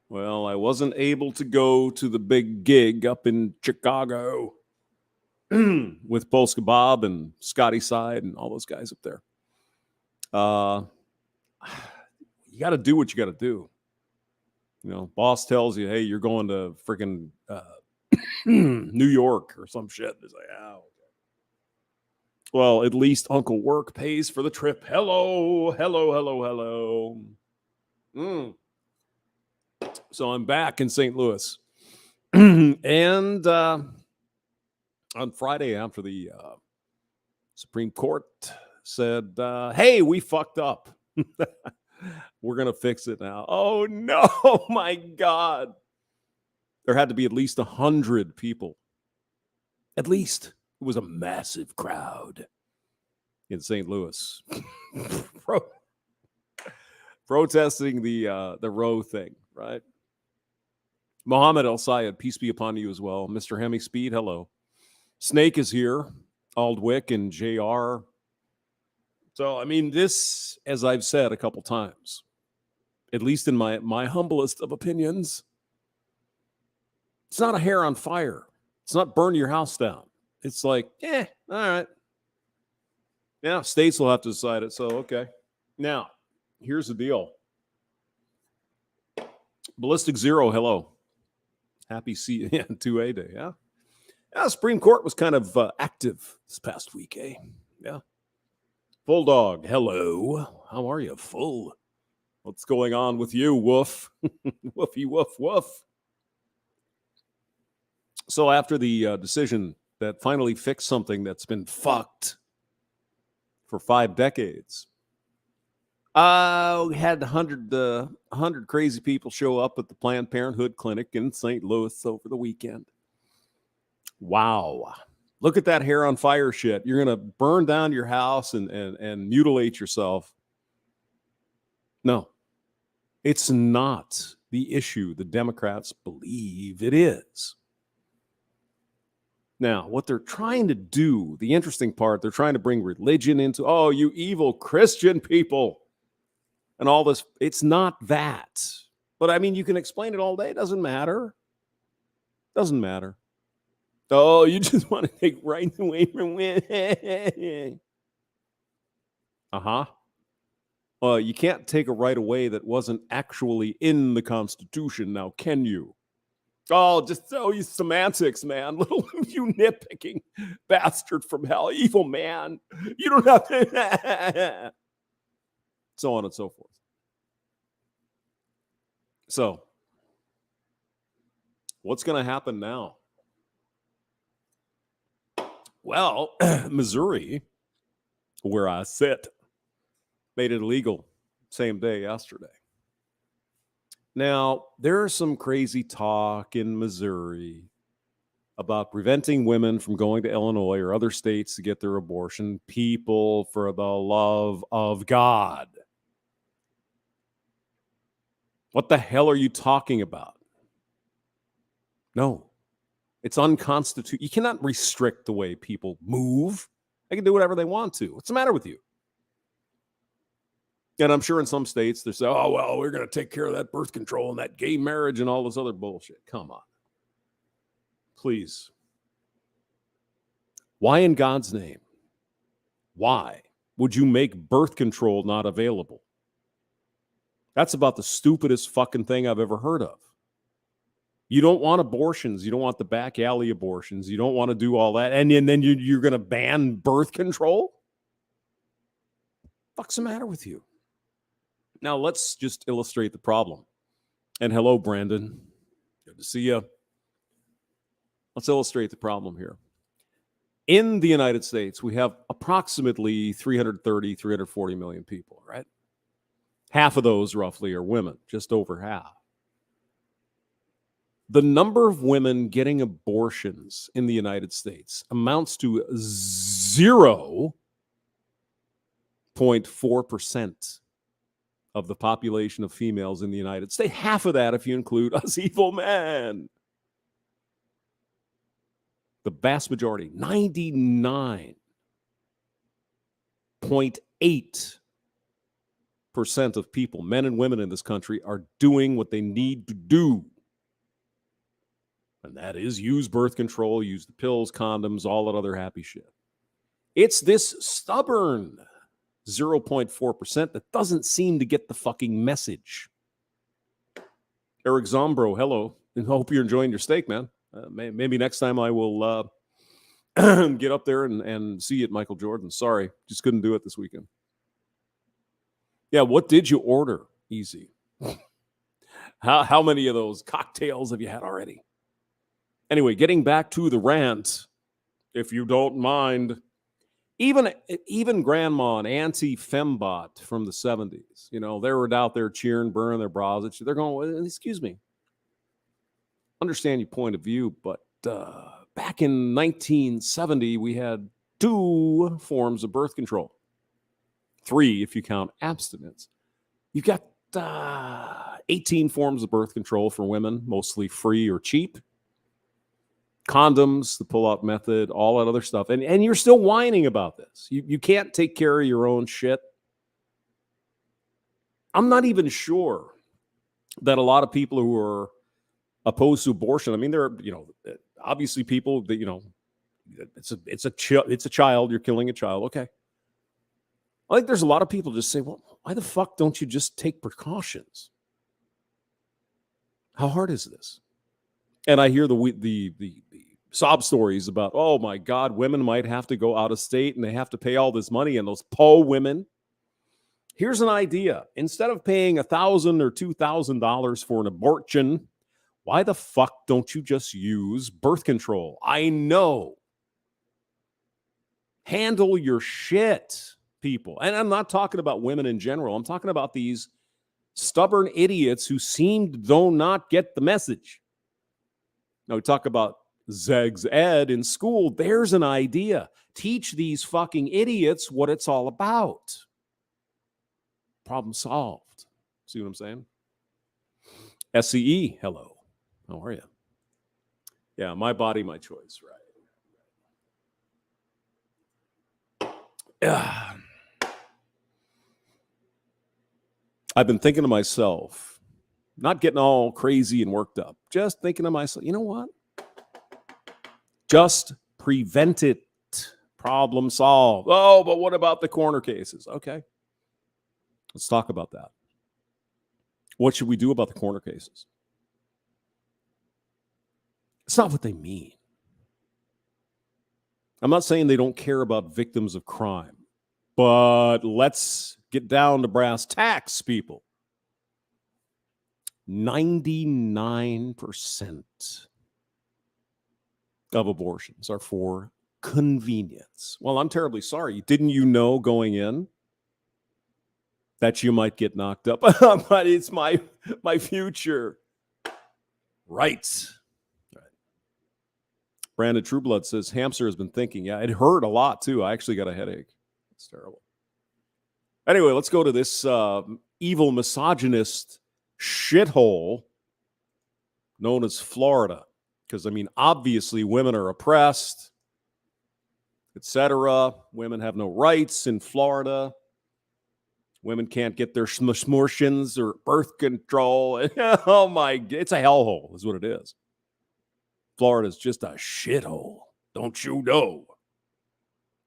Well, I wasn't able to go to the big gig up in Chicago with Polska Bob and Scotty Side and all those guys up there. You got to do what you got to do. You know, boss tells you, hey, you're going to freaking New York or some shit. It's like, oh. Well, at least Uncle Work pays for the trip. Hello, hello, hello, hello. So I'm back in St. Louis. And on Friday, after the Supreme Court said, hey, we fucked up. We're going to fix it now. Oh, no, my God. There had to be at least 100 people. At least. It was a massive crowd in St. Louis. Protesting the Roe thing, right? Mohammed El Sayed, peace be upon you as well. Mr. Hemi Speed, hello. Snake is here. Aldwick and JR. So, I mean, this, as I've said a couple times, at least in my humblest of opinions, it's not a hair on fire. It's not burn your house down. It's like, all right. Yeah, states will have to decide it. So, okay. Now, here's the deal. Ballistic Zero, hello. Happy 2A day, yeah? Yeah, Supreme Court was kind of active this past week, eh? Yeah. Full Dog, hello. How are you, Full? What's going on with you, woof? Woofy, woof, woof. So after the decision that finally fixed something that's been fucked for 5 decades, we had 100 crazy people show up at the Planned Parenthood clinic in St. Louis over the weekend. Wow. Look at that hair on fire shit. You're going to burn down your house and mutilate yourself. No, it's not the issue the Democrats believe it is. Now, what they're trying to do, the interesting part, they're trying to bring religion into, oh, you evil Christian people and all this. It's not that. But I mean, you can explain it all day. It doesn't matter. Doesn't matter. Oh, you just want to take rights away from women. Well, you can't take a right away that wasn't actually in the Constitution now, can you? Oh, just you semantics, man. Little you nitpicking bastard from hell. Evil man. You don't have to. So on and so forth. So, what's going to happen now? Well, Missouri, where I sit, made it illegal same day yesterday. Now, there's some crazy talk in Missouri about preventing women from going to Illinois or other states to get their abortion. People, for the love of God. What the hell are you talking about? No, it's unconstitutional. You cannot restrict the way people move. They can do whatever they want to. What's the matter with you? And I'm sure in some states they say, oh, well, we're going to take care of that birth control and that gay marriage and all this other bullshit. Come on. Please. Why in God's name? Why would you make birth control not available? That's about the stupidest fucking thing I've ever heard of. You don't want abortions. You don't want the back alley abortions. You don't want to do all that. And then you're going to ban birth control? What's the matter with you? Now, let's just illustrate the problem. And hello, Brandon. Good to see you. Let's illustrate the problem here. In the United States, we have approximately 330, 340 million people, right? Half of those roughly are women, just over half. The number of women getting abortions in the United States amounts to 0.4% of the population of females in the United States. Half of that if you include us evil men. The vast majority, 99.8% of people, men and women in this country, are doing what they need to do. And that is use birth control, use the pills, condoms, all that other happy shit. It's this stubborn 0.4% that doesn't seem to get the fucking message. Eric Zombro, hello. I hope you're enjoying your steak, man. Maybe next time I will get up there and see you at Michael Jordan. Sorry, just couldn't do it this weekend. Yeah, what did you order? Easy. How many of those cocktails have you had already? Anyway, getting back to the rant, if you don't mind, even Grandma and Auntie Fembot from the 70s, they were out there cheering, burning their bras at you. They're going, well, excuse me. Understand your point of view, but back in 1970, we had 2 forms of birth control. 3 if you count abstinence. You got 18 forms of birth control for women, mostly free or cheap. Condoms, the pull-out method, all that other stuff. And you're still whining about this. You can't take care of your own shit. I'm not even sure that a lot of people who are opposed to abortion, I mean, there are, obviously people that, it's a child, you're killing a child. Okay. I think there's a lot of people just say, well, why the fuck don't you just take precautions? How hard is this? And I hear the sob stories about, oh my God, women might have to go out of state and they have to pay all this money, and those poor women. Here's an idea. Instead of paying $1,000 or $2,000 for an abortion, why the fuck don't you just use birth control? I know. Handle your shit, people. And I'm not talking about women in general. I'm talking about these stubborn idiots who seem to do not get the message. Now, we talk about Zeg's Ed in school. There's an idea. Teach these fucking idiots what it's all about. Problem solved. See what I'm saying? SCE, hello. How are you? Yeah, my body, my choice, right? Yeah. I've been thinking to myself, not getting all crazy and worked up, just thinking to myself, you know what? Just prevent it. Problem solved. Oh, but what about the corner cases? Okay. Let's talk about that. What should we do about the corner cases? It's not what they mean. I'm not saying they don't care about victims of crime, but let's get down to brass tacks, people. 99% of abortions are for convenience. Well, I'm terribly sorry. Didn't you know going in that you might get knocked up? But it's my future. Right. Brandon Trueblood says, Hamster has been thinking. Yeah, it hurt a lot, too. I actually got a headache. It's terrible. Anyway, let's go to this evil misogynist shithole known as Florida. Because, I mean, obviously women are oppressed, etc. Women have no rights in Florida. Women can't get their smorshins or birth control. Oh, my, it's a hellhole is what it is. Florida's just a shithole. Don't you know?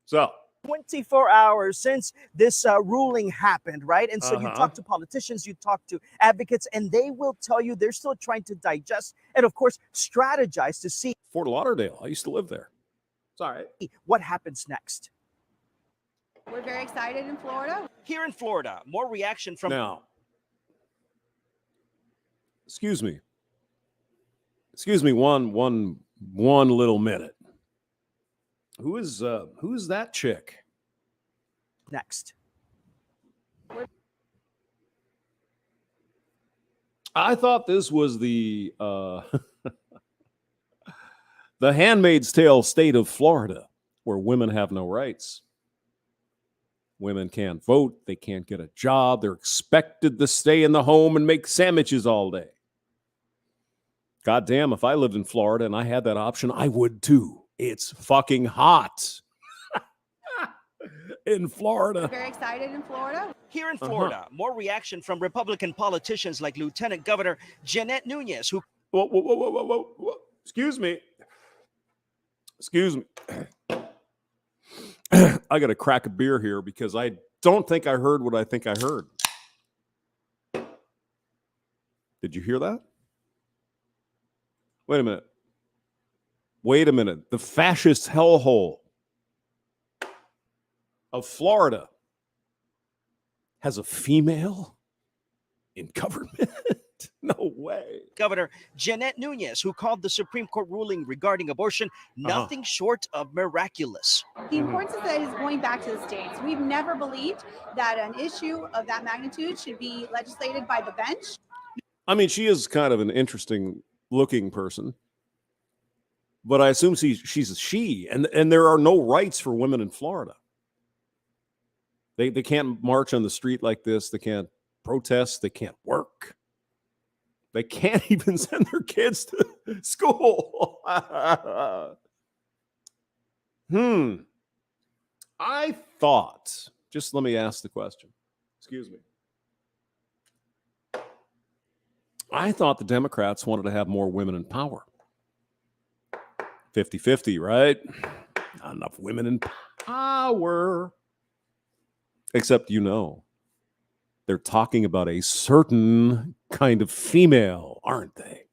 So 24 hours since this ruling happened, right? And so you talk to politicians, you talk to advocates, and they will tell you they're still trying to digest and, of course, strategize to see Fort Lauderdale. I used to live there. It's all right. What happens next. We're very excited in Florida. Here in Florida, more reaction from Now, excuse me one little minute. Who's that chick? next. I thought this was the the Handmaid's Tale state of Florida, where women have no rights. Women can't vote. They can't get a job. They're expected to stay in the home and make sandwiches all day. God damn, if I lived in Florida and I had that option, I would too. It's fucking hot. in Florida. Very excited in Florida. Here in Florida, more reaction from Republican politicians like Lieutenant Governor Jeanette Nunez, who Whoa. Excuse me. I got to crack a beer here because I don't think I heard what I think I heard. Did you hear that? Wait a minute. The fascist hellhole of Florida has a female in government? No way. Governor Jeanette Nunez, who called the Supreme Court ruling regarding abortion nothing short of miraculous. The importance of that is going back to the states. We've never believed that an issue of that magnitude should be legislated by the bench. I mean, she is kind of an interesting looking person, but I assume she's a she, and there are no rights for women in Florida. They can't march on the street like this. They can't protest. They can't work. They can't even send their kids to school. I thought, just let me ask the question. Excuse me. I thought the Democrats wanted to have more women in power. 50-50, right? Not enough women in power. Except, they're talking about a certain kind of female, aren't they?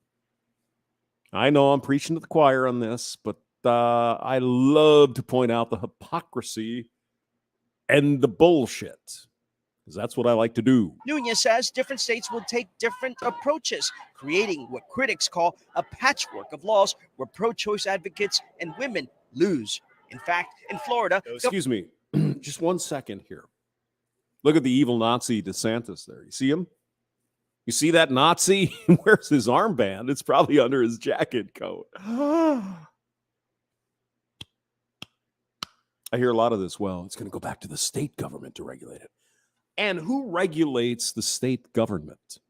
I know I'm preaching to the choir on this, but I love to point out the hypocrisy and the bullshit, because that's what I like to do. Nunez says different states will take different approaches, creating what critics call a patchwork of laws where pro-choice advocates and women lose. In fact, in Florida... Excuse me, just 1 second here. Look at the evil Nazi DeSantis there. You see him? You see that Nazi? Where's his armband? It's probably under his jacket coat. I hear a lot of this. Well, it's going to go back to the state government to regulate it. And who regulates the state government?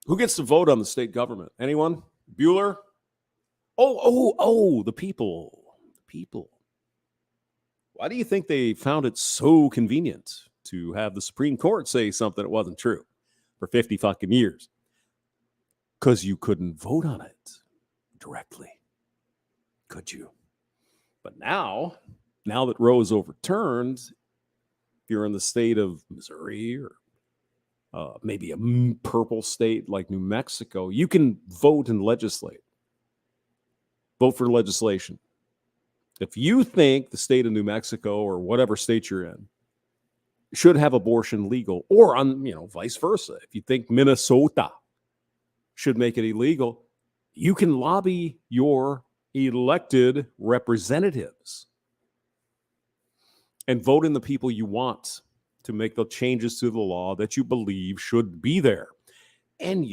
Who gets to vote on the state government? Anyone? Bueller? Oh, the people. The people. Why do you think they found it so convenient to have the Supreme Court say something that wasn't true for 50 fucking years? Because you couldn't vote on it directly, could you? But now that Roe is overturned, if you're in the state of Missouri or maybe a purple state like New Mexico, you can vote and legislate. Vote for legislation. If you think the state of New Mexico or whatever state you're in should have abortion legal, or vice versa, if you think Minnesota should make it illegal, you can lobby your elected representatives and vote in the people you want to make the changes to the law that you believe should be there. And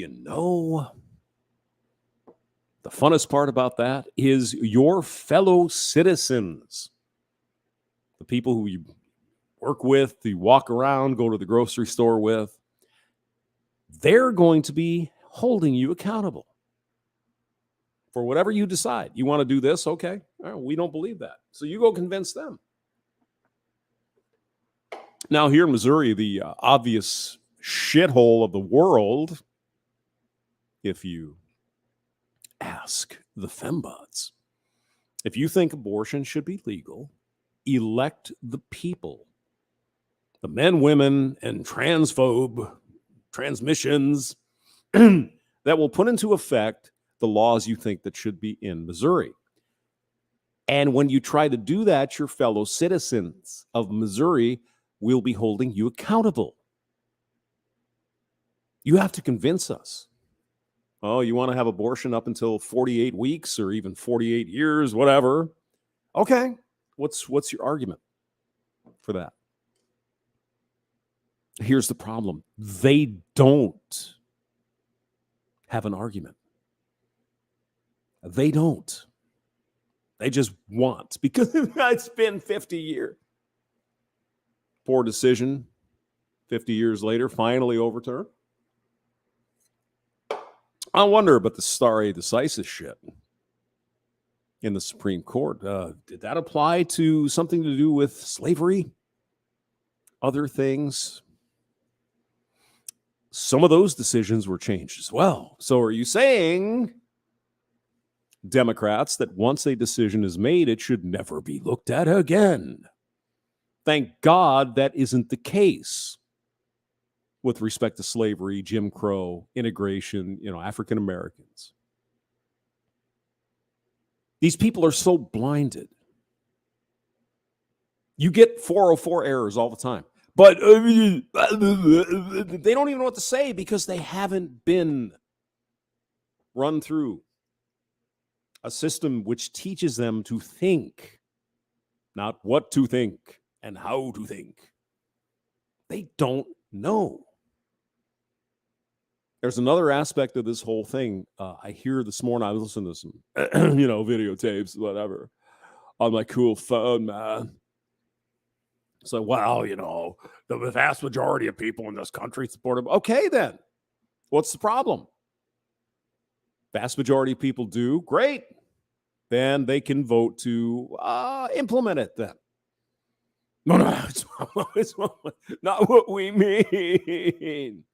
the funnest part about that is your fellow citizens, the people who you work with, you walk around, go to the grocery store with, they're going to be holding you accountable for whatever you decide. You want to do this? Okay. We don't believe that. So you go convince them. Now, here in Missouri, the obvious shithole of the world, if you ask the fembots, if you think abortion should be legal, elect the people, the men, women, and transphobe transmissions that will put into effect the laws you think that should be in Missouri. And when you try to do that, your fellow citizens of Missouri will be holding you accountable. You have to convince us. Oh, you want to have abortion up until 48 weeks or even 48 years, whatever. Okay. What's your argument for that? Here's the problem. They don't have an argument. They don't. They just want, because it's been 50 years. Poor decision, 50 years later, finally overturned. I wonder about the stare decisis shit. in the Supreme Court. Did that apply to something to do with slavery? Other things? Some of those decisions were changed as well. So are you saying, Democrats, that once a decision is made, it should never be looked at again? Thank God that isn't the case with respect to slavery, Jim Crow, integration, African Americans. These people are so blinded. You get 404 errors all the time. But they don't even know what to say because they haven't been run through a system which teaches them to think, not what to think and how to think. They don't know. There's another aspect of this whole thing. I hear this morning, I was listening to some, videotapes, whatever, on my cool phone, man. So, the vast majority of people in this country support him. Okay, then. What's the problem? Vast majority of people do. Great. Then they can vote to implement it then. No, it's not what we mean.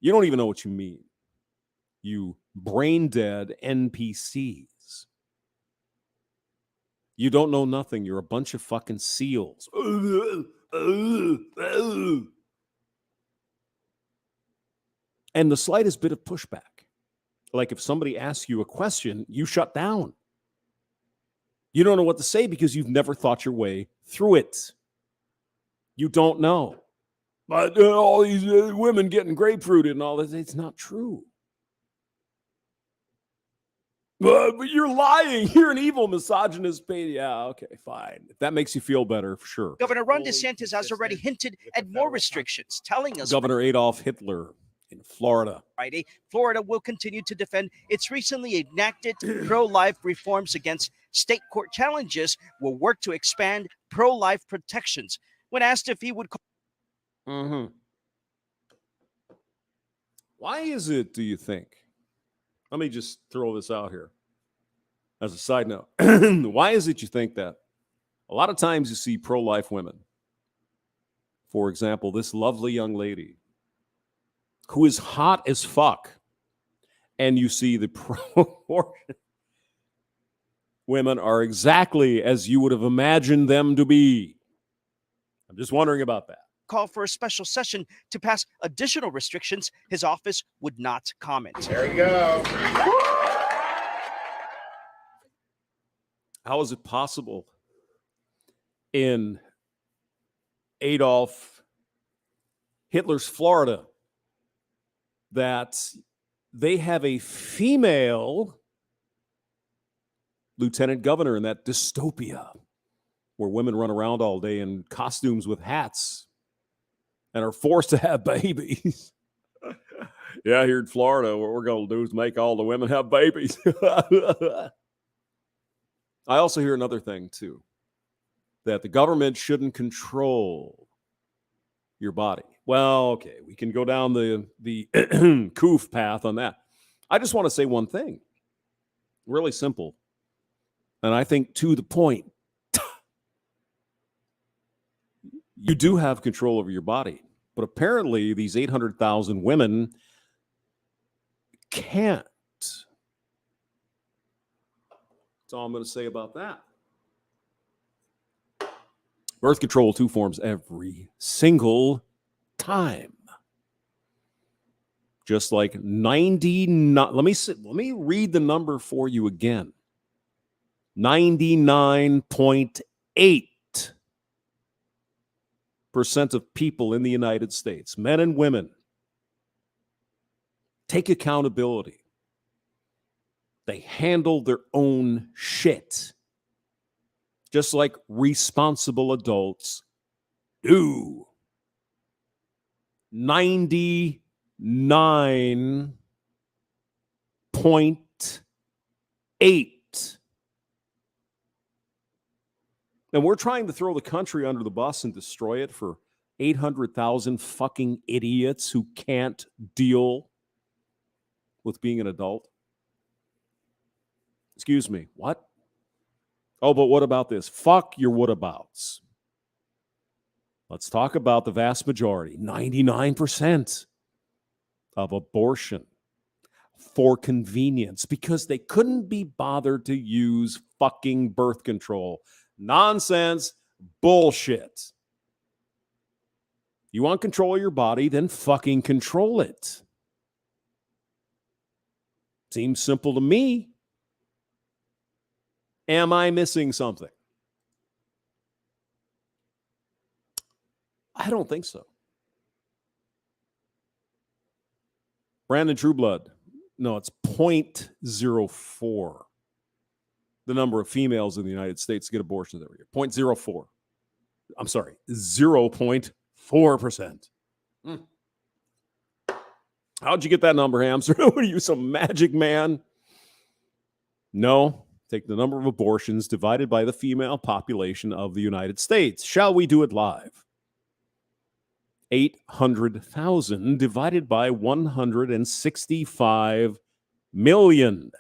You don't even know what you mean. You brain-dead NPCs. You don't know nothing. You're a bunch of fucking seals. And the slightest bit of pushback, like if somebody asks you a question, you shut down. You don't know what to say because you've never thought your way through it. You don't know. But all these women getting grapefruited and all this, it's not true. But you're lying. You're an evil misogynist. Yeah, okay, fine. If that makes you feel better, sure. Governor Ron DeSantis has already hinted at more restrictions, telling us Governor Adolf Hitler in Florida. Friday, Florida will continue to defend its recently enacted pro-life reforms against state court challenges, will work to expand pro-life protections. When asked if he would Why is it, do you think? Let me just throw this out here as a side note. Why is it you think that? A lot of times you see pro-life women. For example, this lovely young lady who is hot as fuck. And you see the pro-abortion women are exactly as you would have imagined them to be. I'm just wondering about that. Call for a special session to pass additional restrictions. His office would not comment. There you go. How is it possible in Adolf Hitler's Florida that they have a female lieutenant governor in that dystopia where women run around all day in costumes with hats and are forced to have babies? Yeah, here in Florida, what we're going to do is make all the women have babies. I also hear another thing, too, that the government shouldn't control your body. Well, okay, we can go down the coof path on that. I just want to say one thing, really simple, and I think to the point. You do have control over your body, but apparently these 800,000 women can't. That's all I'm going to say about that. Birth control, 2 forms every single time. Just like 99. Let me read the number for you again. 99.8% of people in the United States, men and women, take accountability. They handle their own shit, just like responsible adults do. 99.8. And we're trying to throw the country under the bus and destroy it for 800,000 fucking idiots who can't deal with being an adult. Excuse me, what? Oh, but what about this? Fuck your whatabouts. Let's talk about the vast majority, 99% of abortion for convenience because they couldn't be bothered to use fucking birth control. Nonsense, bullshit. You want control of your body, then fucking control it. Seems simple to me. Am I missing something? I don't think so. Brandon Trueblood. No, it's 0.04. The number of females in the United States get abortions every year. 0.04. I'm sorry, 0.4%. How'd you get that number, Hamster? What are you, some magic man? No. Take the number of abortions divided by the female population of the United States. Shall we do it live? 800,000 divided by 165 million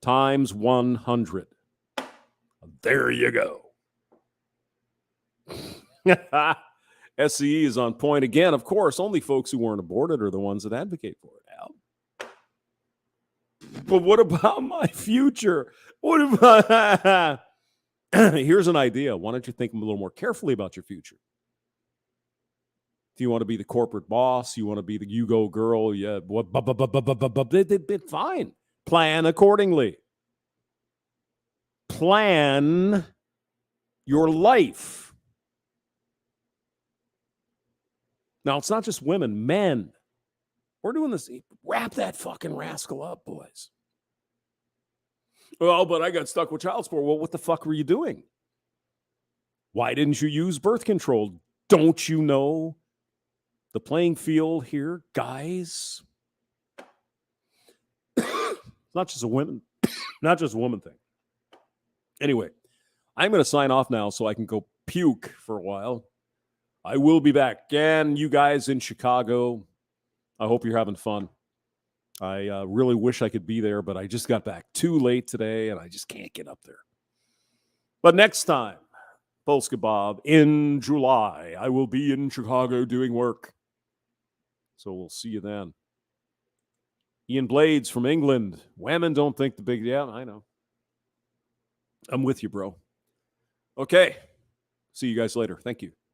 times 100. There you go. SCE is on point again. Of course, only folks who weren't aborted are the ones that advocate for it, Al. But what about my future? What about... Here's an idea. Why don't you think a little more carefully about your future? If you want to be the corporate boss, you want to be the you-go girl, yeah, fine. Plan accordingly. Plan your life. Now, it's not just women, men. We're doing this. Wrap that fucking rascal up, boys. Well, but I got stuck with child support. Well, what the fuck were you doing? Why didn't you use birth control? Don't you know the playing field here, guys? Not just a women, not just a woman thing. Anyway, I'm going to sign off now so I can go puke for a while. I will be back. And you guys in Chicago, I hope you're having fun. I really wish I could be there, but I just got back too late today, and I just can't get up there. But next time, Polska Bob, in July, I will be in Chicago doing work. So we'll see you then. Ian Blades from England. Women don't think the big... Yeah, I know. I'm with you, bro. Okay. See you guys later. Thank you.